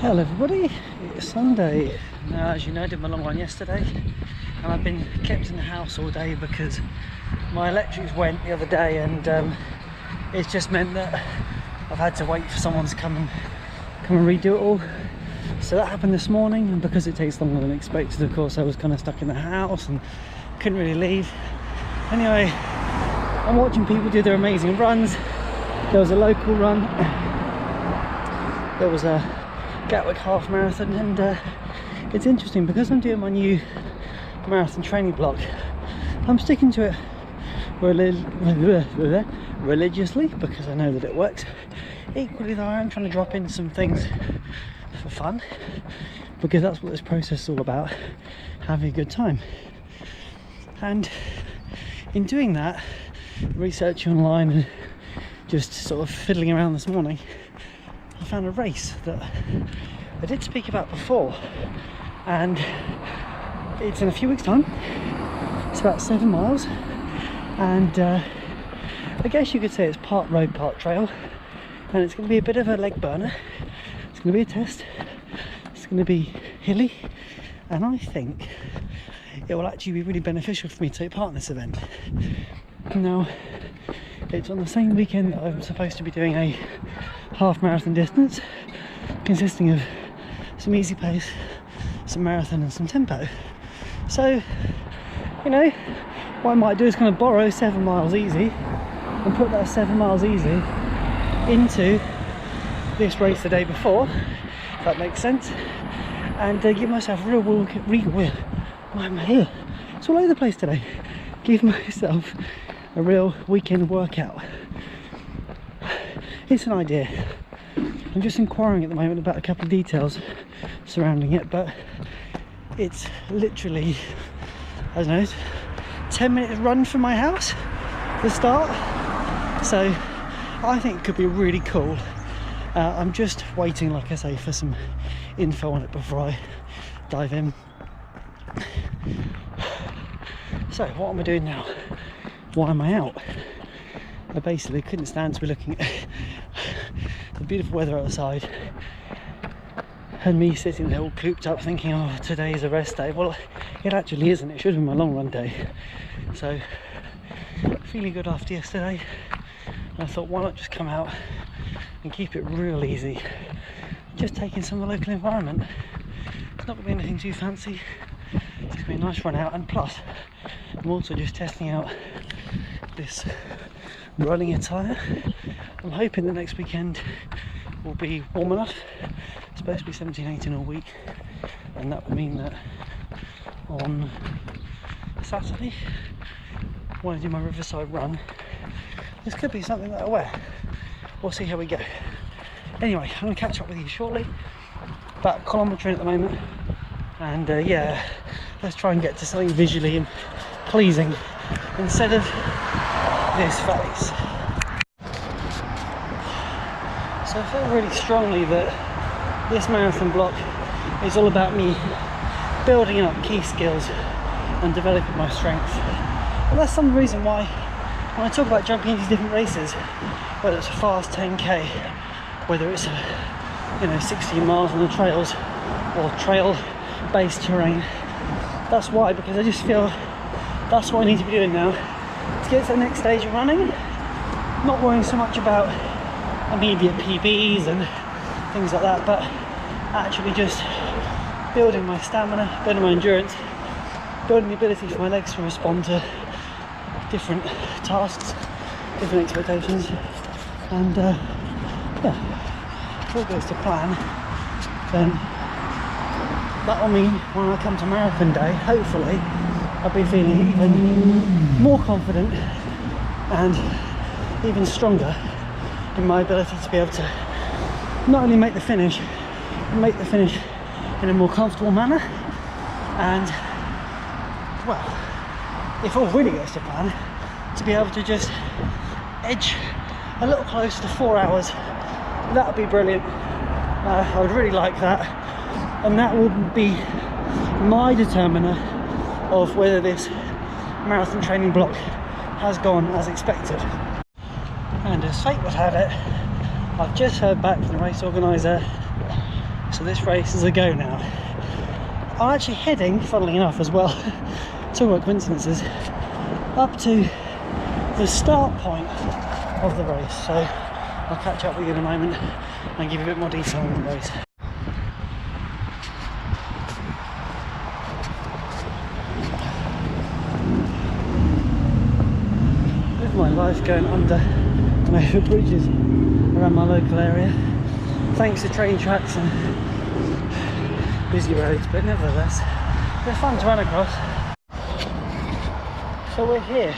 Hello everybody, it's Sunday. Now, as you know, I did my long run yesterday and I've been kept in the house all day because my electrics went the other day, and it's just meant that I've had to wait for someone to come and redo it all. So that happened this morning, and because it takes longer than expected, of course, I was kind of stuck in the house and couldn't really leave. Anyway, I'm watching people do their amazing runs. There was a local run, there was a Gatwick half marathon, and it's interesting because I'm doing my new marathon training block. I'm sticking to it religiously because I know that it works. Equally though, I am trying to drop in some things for fun because that's what this process is all about, having a good time. And in doing that, researching online and just sort of fiddling around this morning, I found a race that I did speak about before, and it's in a few weeks' time. It's about 7 miles, and I guess you could say it's part road, part trail, and it's going to be a bit of a leg burner. It's going to be a test. It's going to be hilly, and I think it will actually be really beneficial for me to take part in this event. Now, it's on the same weekend that I'm supposed to be doing a half marathon distance consisting of some easy pace, some marathon and some tempo. So, you know, what I might do is kind of borrow 7 miles easy and put that 7 miles easy into this race the day before, if that makes sense, and give myself a I'm here. It's all over the place today. Give myself a real weekend workout. It's an idea. I'm just inquiring at the moment about a couple of details surrounding it, but it's literally, I don't know, 10 minutes run from my house to start, so I think it could be really cool. I'm just waiting, like I say, for some info on it before I dive in. So what am I doing now? Why am I out? I basically couldn't stand to be looking at the beautiful weather outside and me sitting there all cooped up thinking, oh, today is a rest day. Well, it actually isn't. It should have been my long run day. So feeling good after yesterday, and I thought, why not just come out and keep it real easy, just taking some of the local environment. It's not going to be anything too fancy, it's going to be a nice run out, and plus I'm also just testing out this running attire. I'm hoping the next weekend will be warm enough. It's supposed to be 17, 18 all week, and that would mean that on Saturday, when I do my riverside run, this could be something that I wear. We'll see how we go. Anyway, I'm going to catch up with you shortly. About kilometering at the moment, and yeah, let's try and get to something visually and pleasing instead of this face. So I feel really strongly that this marathon block is all about me building up key skills and developing my strength. And that's some reason why when I talk about jumping into different races, whether it's a fast 10k, whether it's 16 miles on the trails or trail based terrain, that's why, because I just feel that's what I need to be doing now to get to the next stage of running. Not worrying so much about immediate PBs and things like that, but actually just building my stamina, building my endurance, building the ability for my legs to respond to different tasks, different expectations, and yeah, if all goes to plan, then that will mean when I come to marathon day, hopefully I'll be feeling even more confident and even stronger in my ability to be able to not only make the finish, but make the finish in a more comfortable manner. And well, if all really goes to plan, to be able to just edge a little closer to 4 hours, that would be brilliant. I would really like that, and that will be my determiner of whether this marathon training block has gone as expected. And as fate would have it, I've just heard back from the race organiser So this race is a go now. I'm actually heading, funnily enough as well, talk about coincidences, up to the start point of the race. So I'll catch up with you in a moment and give you a bit more detail on the race. Live my life going under and over bridges around my local area, thanks to train tracks and busy roads, but nevertheless they're fun to run across. So we're here,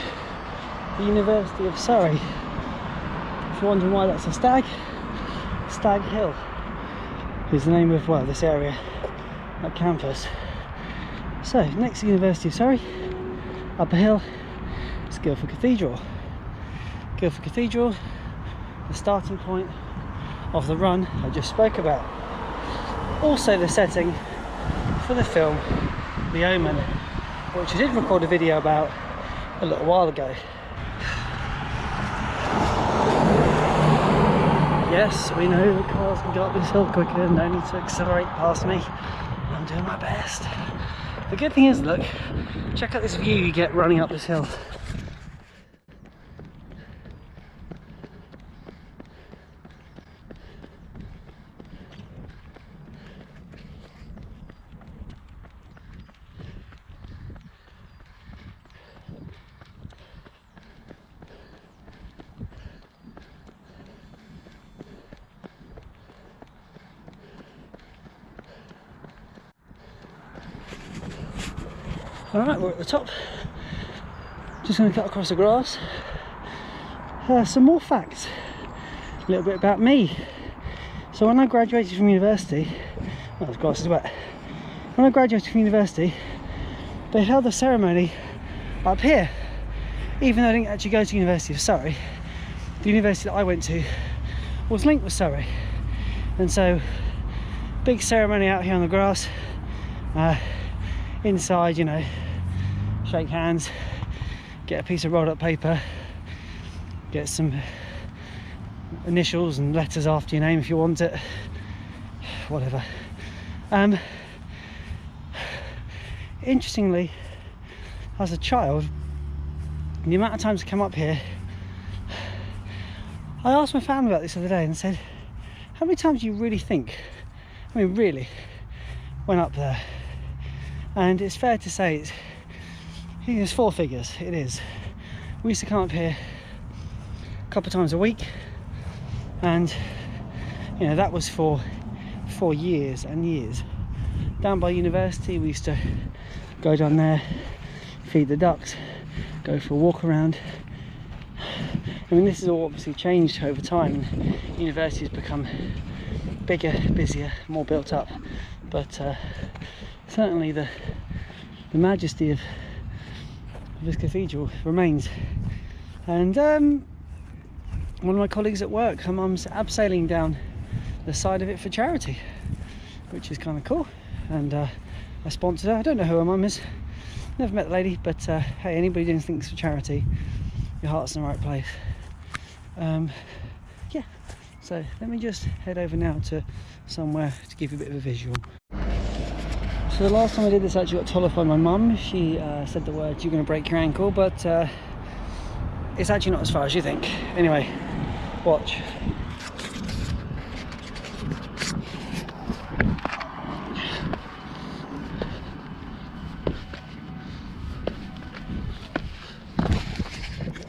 the University of Surrey. If you're wondering why that's a stag, Stag Hill is the name of, well, this area at campus. So next to the University of Surrey, up a hill, is Guildford Cathedral. Guildford Cathedral, the starting point of the run I just spoke about. Also the setting for the film The Omen, which I did record a video about a little while ago. Yes, we know the cars can go up this hill quicker, no need to accelerate past me. I'm doing my best. The good thing is, look, check out this view you get running up this hill. Alright, we're at the top. Just going to cut across the grass. Some more facts, a little bit about me. So when I graduated from university, well, the grass is wet. When I graduated from university, they held a ceremony up here. Even though I didn't actually go to the University of Surrey, the university that I went to was linked with Surrey. And so, big ceremony out here on the grass. Inside, you know, shake hands, get a piece of rolled up paper, get some initials and letters after your name if you want it, whatever. Interestingly, as a child, the amount of times I come up here, I asked my family about this the other day and said, how many times do you really think, I mean really, went up there? And it's fair to say it's four figures, it is. We used to come up here a couple of times a week, and you know, that was for years and years. Down by university we used to go down there, feed the ducks, go for a walk around. I mean, this has all obviously changed over time. University has become bigger, busier, more built up, but certainly the majesty of this cathedral remains. And one of my colleagues at work, her mum's abseiling down the side of it for charity, which is kind of cool. And I sponsored her. I don't know who her mum is, never met the lady, but hey, anybody doing things for charity, your heart's in the right place. Yeah, so let me just head over now to somewhere to give you a bit of a visual. So the last time I did this, I actually got told off by my mum. She said the words, "You're going to break your ankle," but it's actually not as far as you think. Anyway, watch.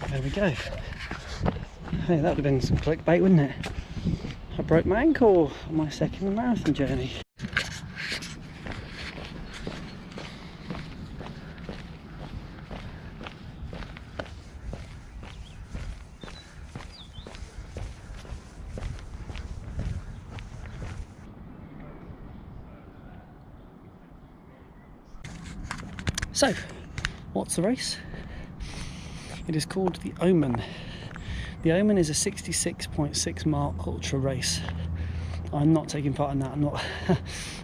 There we go. Hey, that would have been some clickbait, wouldn't it? I broke my ankle on my second marathon journey. So, what's the race? It is called the Omen. The Omen is a 66.6 mile ultra race. I'm not taking part in that. I'm not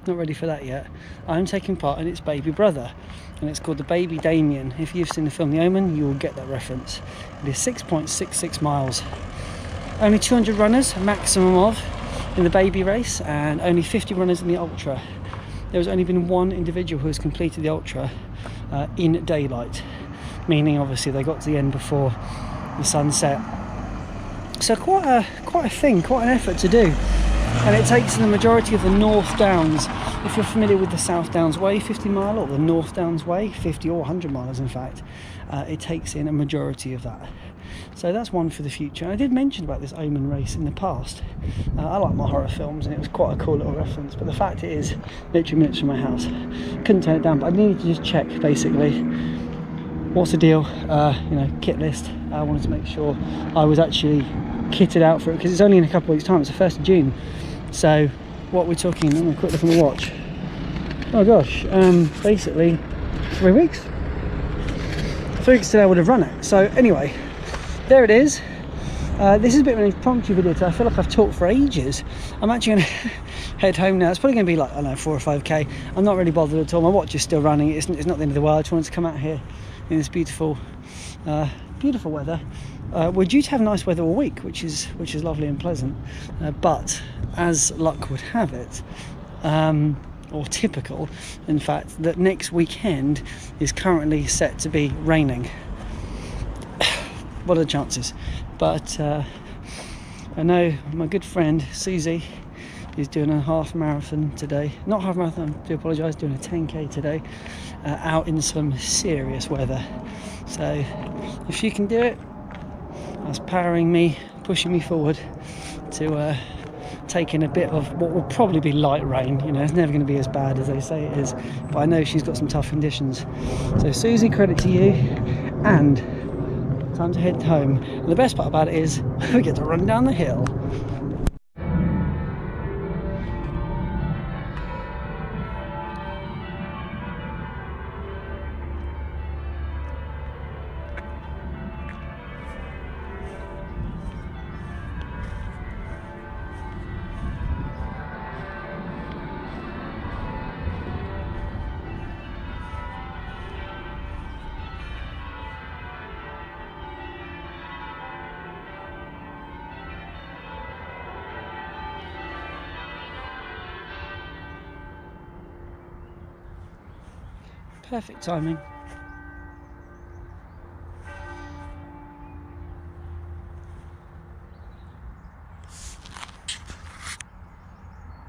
ready for that yet. I'm taking part in its baby brother, and it's called the Baby Damien. If you've seen the film The Omen, you will get that reference. It is 6.66 miles. Only 200 runners, a maximum of in the baby race and only 50 runners in the ultra. There has only been one individual who has completed the ultra in daylight, meaning obviously they got to the end before the sun set. So quite a thing, quite an effort to do, and it takes in the majority of the North Downs. If you're familiar with the South Downs Way 50 mile or the North Downs Way 50 or 100 miles in fact, it takes in a majority of that. So that's one for the future. I did mention about this Omen race in the past. I like my horror films and it was quite a cool little reference, but the fact it is literally minutes from my house. Couldn't turn it down, but I needed to just check basically what's the deal, you know, kit list. I wanted to make sure I was actually kitted out for it because it's only in a couple of weeks time. It's the 1st of June. So what we're talking, let me quick look at my watch. Oh gosh, basically 3 weeks. 3 weeks today I would have run it. So anyway, there it is. This is a bit of an impromptu video today. I feel like I've talked for ages. I'm actually going to head home now. It's probably going to be like, I don't know, 4 or 5k. I'm not really bothered at all. My watch is still running. It's not the end of the world. I just wanted to come out here in this beautiful beautiful weather. We're due to have nice weather all week, which is lovely and pleasant. But as luck would have it, or typical, in fact, that next weekend is currently set to be raining. What are the chances? But I know my good friend Susie is doing a half marathon today. Not half marathon, I do apologise, doing a 10k today, out in some serious weather. So if she can do it, that's powering me, pushing me forward to taking a bit of what will probably be light rain. You know, it's never going to be as bad as they say it is, but I know she's got some tough conditions. So Susie, credit to you, and time to head home. And the best part about it is we get to run down the hill. Perfect timing.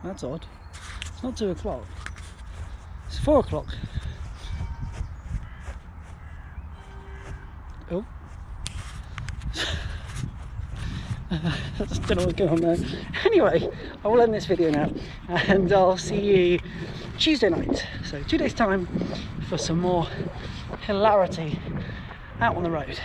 That's odd. It's not 2 o'clock. It's 4 o'clock. Oh. I just don't know what's going on there. Anyway, I will end this video now and I'll see you Tuesday night. So 2 days time for some more hilarity out on the road.